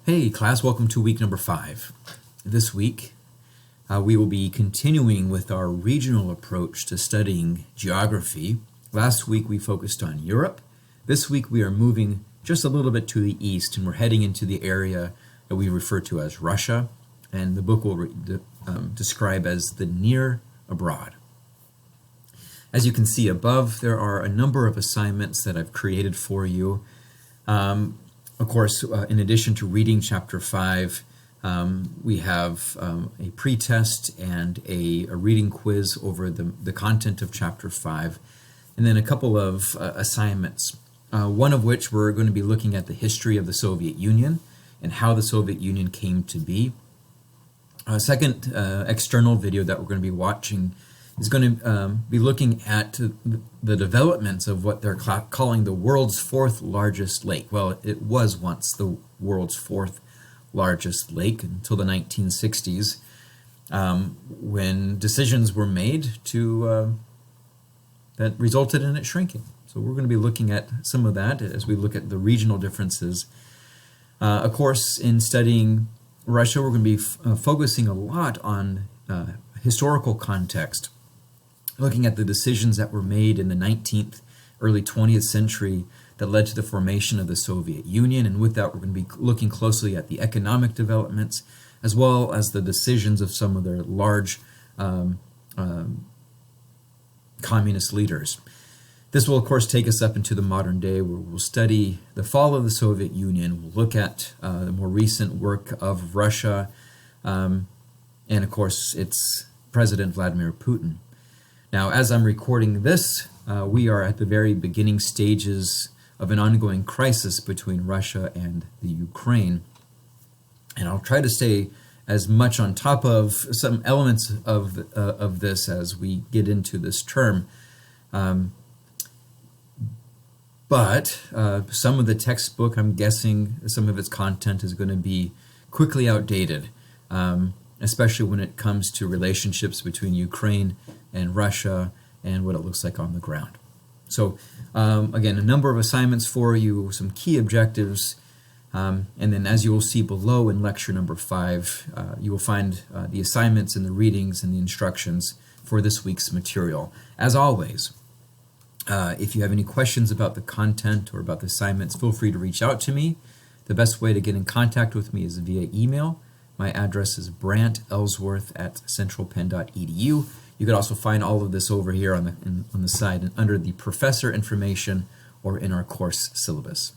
Hey class, welcome to week number 5. This week we will be continuing with our regional approach to studying geography. Last week we focused on Europe. This week we are moving just a little bit to the east and we're heading into the area that we refer to as Russia, and the book will describe as the near abroad. As you can see above, there are a number of assignments that I've created for you. Of course, in addition to reading chapter 5, we have a pretest and a reading quiz over the content of chapter 5, and then a couple of assignments, one of which we're going to be looking at the history of the Soviet Union and how the Soviet Union came to be. A second external video that we're going to be watching is going to be looking at the developments of what they're calling the world's 4th largest lake. Well, it was once the world's 4th largest lake until the 1960s, when decisions were made that resulted in it shrinking. So we're going to be looking at some of that as we look at the regional differences. Of course, in studying Russia, we're going to be focusing a lot on historical context, looking at the decisions that were made in the 19th, early 20th century that led to the formation of the Soviet Union. And with that, we're going to be looking closely at the economic developments, as well as the decisions of some of their large communist leaders. This will, of course, take us up into the modern day, where we'll study the fall of the Soviet Union. We'll look at the more recent work of Russia, and, of course, its President Vladimir Putin. Now, as I'm recording this, we are at the very beginning stages of an ongoing crisis between Russia and the Ukraine. And I'll try to stay as much on top of some elements of this as we get into this term. But some of the textbook, I'm guessing some of its content is going to be quickly outdated, especially when it comes to relationships between Ukraine and Russia and what it looks like on the ground. So again, a number of assignments for you, some key objectives, and then as you will see below in lecture number 5, you will find the assignments and the readings and the instructions for this week's material. As always, if you have any questions about the content or about the assignments, feel free to reach out to me. The best way to get in contact with me is via email. My address is brantellsworth@centralpenn.edu. You can also find all of this over here on the side and under the professor information or in our course syllabus.